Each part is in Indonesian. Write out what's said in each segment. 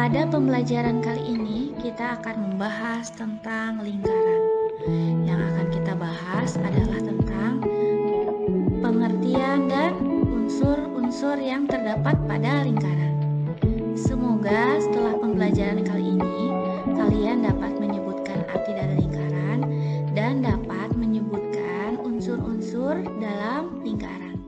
Pada pembelajaran kali ini, kita akan membahas tentang lingkaran. Yang akan kita bahas adalah tentang pengertian dan unsur-unsur yang terdapat pada lingkaran. Semoga setelah pembelajaran kali ini, kalian dapat menyebutkan arti dari lingkaran dan dapat menyebutkan unsur-unsur dalam lingkaran.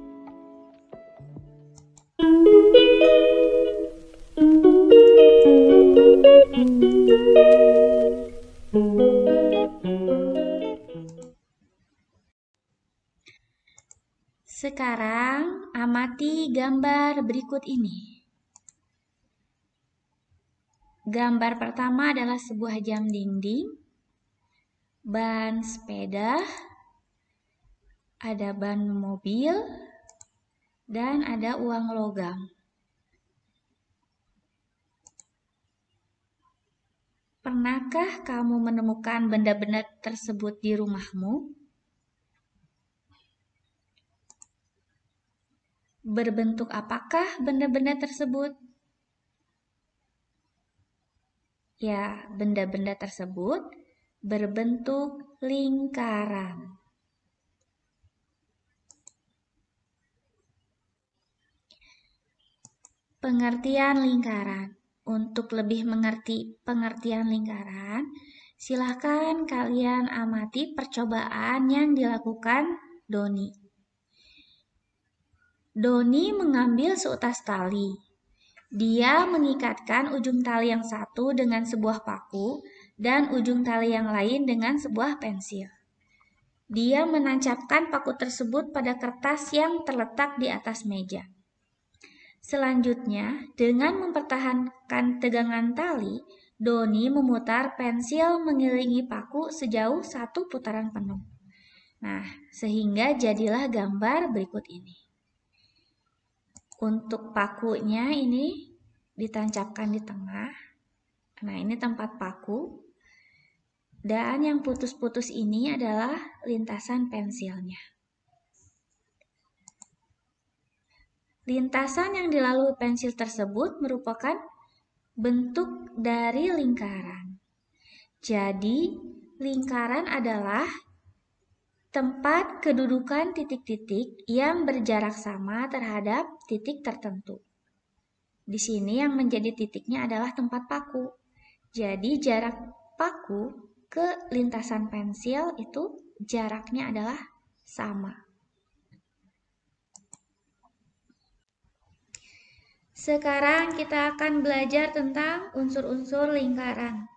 Sekarang amati gambar berikut ini. Gambar pertama adalah sebuah jam dinding, ban sepeda, ada ban mobil, dan ada uang logam. Pernahkah kamu menemukan benda-benda tersebut di rumahmu? Berbentuk apakah benda-benda tersebut? Ya, benda-benda tersebut berbentuk lingkaran. Pengertian lingkaran. Untuk lebih mengerti pengertian lingkaran, silakan kalian amati percobaan yang dilakukan Doni. Doni mengambil seutas tali. Dia mengikatkan ujung tali yang satu dengan sebuah paku dan ujung tali yang lain dengan sebuah pensil. Dia menancapkan paku tersebut pada kertas yang terletak di atas meja. Selanjutnya, dengan mempertahankan tegangan tali, Doni memutar pensil mengelilingi paku sejauh 1 putaran penuh. Nah, sehingga jadilah gambar berikut ini. Untuk pakunya ini ditancapkan di tengah. Nah, ini tempat paku. Dan yang putus-putus ini adalah lintasan pensilnya. Lintasan yang dilalui pensil tersebut merupakan bentuk dari lingkaran. Jadi, lingkaran adalah tempat kedudukan titik-titik yang berjarak sama terhadap titik tertentu. Di sini yang menjadi titiknya adalah tempat paku. Jadi, jarak paku ke lintasan pensil itu jaraknya adalah sama. Sekarang kita akan belajar tentang unsur-unsur lingkaran.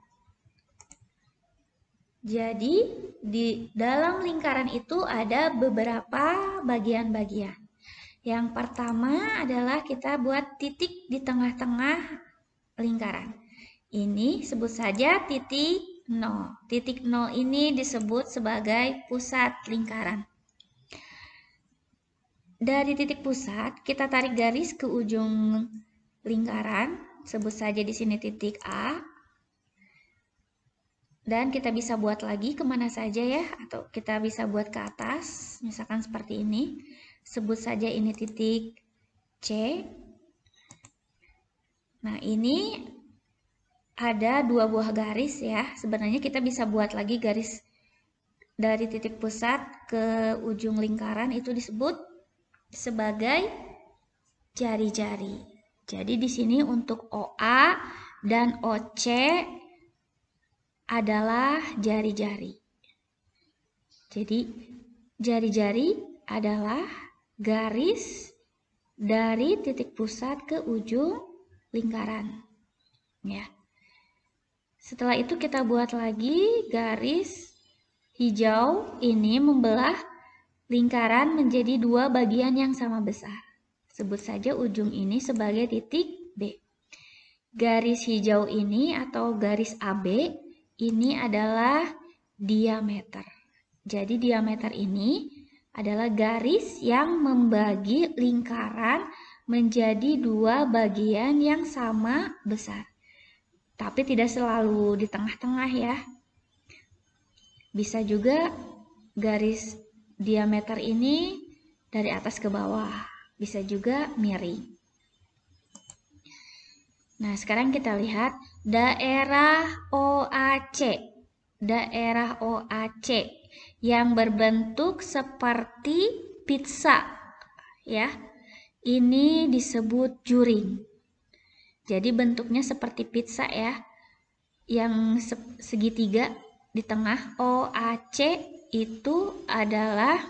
Jadi, di dalam lingkaran itu ada beberapa bagian-bagian. Yang pertama adalah kita buat titik di tengah-tengah lingkaran. Ini sebut saja titik 0. Titik 0 ini disebut sebagai pusat lingkaran. Dari titik pusat, kita tarik garis ke ujung lingkaran. Sebut saja di sini titik A. Dan kita bisa buat lagi kemana saja ya, atau kita bisa buat ke atas, misalkan seperti ini. Sebut saja ini titik C. Nah, ini ada 2 buah garis ya. Sebenarnya kita bisa buat lagi garis dari titik pusat ke ujung lingkaran, itu disebut sebagai jari-jari. Jadi di sini untuk OA dan OC adalah jari-jari. Jadi jari-jari adalah garis dari titik pusat ke ujung lingkaran. Ya. Setelah itu kita buat lagi garis hijau ini membelah lingkaran menjadi 2 bagian yang sama besar. Sebut saja ujung ini sebagai titik B. Garis hijau ini atau garis AB ini adalah diameter. Jadi diameter ini adalah garis yang membagi lingkaran menjadi 2 bagian yang sama besar. Tapi tidak selalu di tengah-tengah ya. Bisa juga garis diameter ini dari atas ke bawah, bisa juga miring. Nah, sekarang kita lihat daerah OAC. Daerah OAC yang berbentuk seperti pizza, ya. Ini disebut juring. Jadi bentuknya seperti pizza ya. Yang segitiga di tengah OAC itu adalah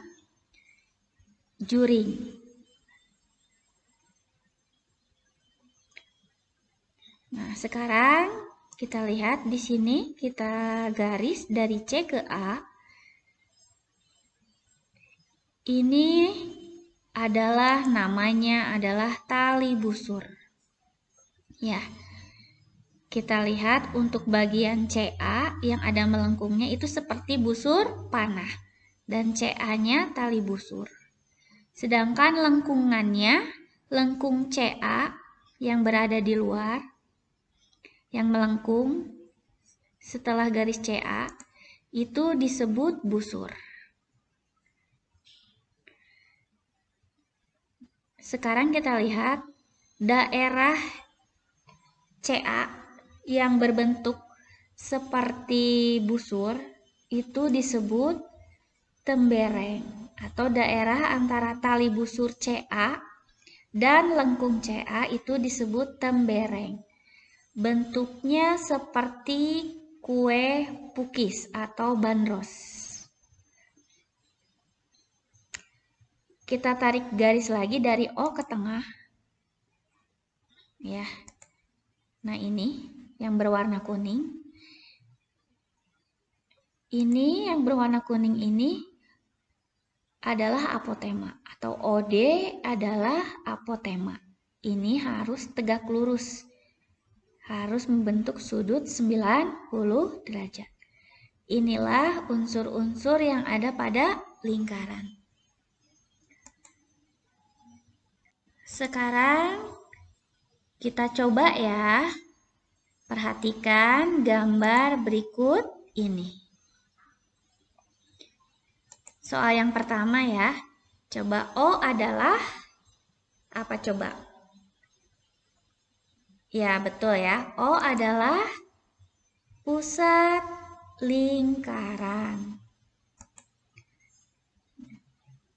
juring. Nah, sekarang kita lihat di sini, kita garis dari C ke A. Ini adalah namanya adalah tali busur. Ya. Kita lihat untuk bagian CA yang ada melengkungnya itu seperti busur panah dan CA-nya tali busur. Sedangkan lengkungannya, lengkung CA yang berada di luar, yang melengkung setelah garis CA, itu disebut busur. Sekarang kita lihat daerah CA yang berbentuk seperti busur itu disebut tembereng atau daerah antara tali busur CA dan lengkung CA itu disebut tembereng. Bentuknya seperti kue pukis atau bandros. Kita tarik garis lagi dari O ke tengah. Ya. Nah, ini yang berwarna kuning. Ini yang berwarna kuning ini adalah apotema atau OD adalah apotema. Ini harus tegak lurus. Harus membentuk sudut 90 derajat. Inilah unsur-unsur yang ada pada lingkaran. Sekarang kita coba ya. Perhatikan gambar berikut ini. Soal yang pertama ya. Coba O adalah apa coba? Ya, betul ya. O adalah pusat lingkaran.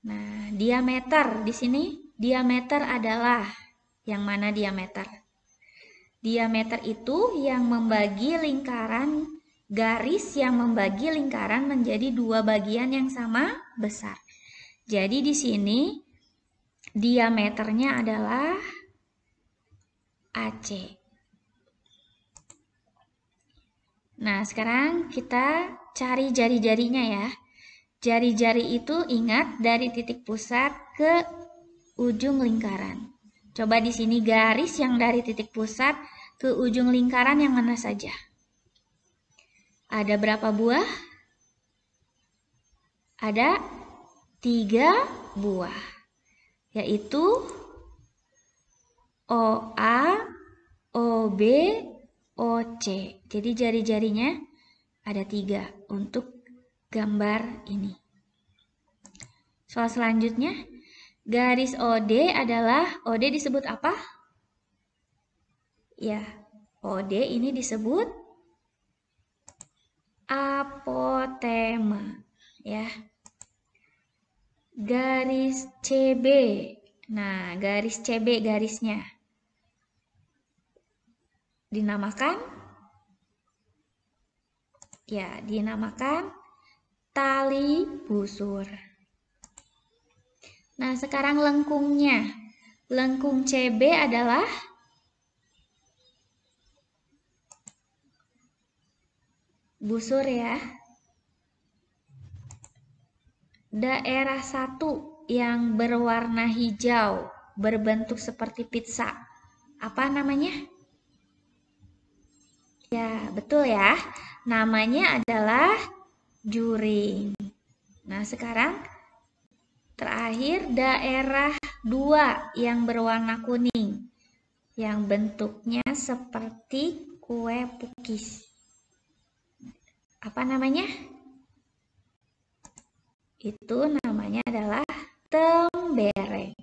Nah, diameter di sini, diameter adalah yang mana diameter? Diameter itu yang membagi lingkaran, garis yang membagi lingkaran menjadi dua bagian yang sama besar. Jadi di sini diameternya adalah AC. Nah, sekarang kita cari jari-jarinya ya. Jari-jari itu ingat dari titik pusat ke ujung lingkaran. Coba di sini garis yang dari titik pusat ke ujung lingkaran yang mana saja? Ada berapa buah? Ada 3 buah. Yaitu OA, OB, OC. Jadi jari-jarinya ada 3 untuk gambar ini. Soal selanjutnya, garis OD adalah, OD disebut apa? Ya, OD ini disebut apotema. Ya. Garis CB. Nah, garis CB garisnya dinamakan? Ya, dinamakan tali busur. Nah, sekarang lengkungnya. Lengkung CB adalah busur ya. Daerah 1 yang berwarna hijau, berbentuk seperti pizza. Apa namanya? Ya, betul ya. Namanya adalah juring. Nah, sekarang terakhir daerah 2 yang berwarna kuning, yang bentuknya seperti kue pukis. Apa namanya? Itu namanya adalah tembereng.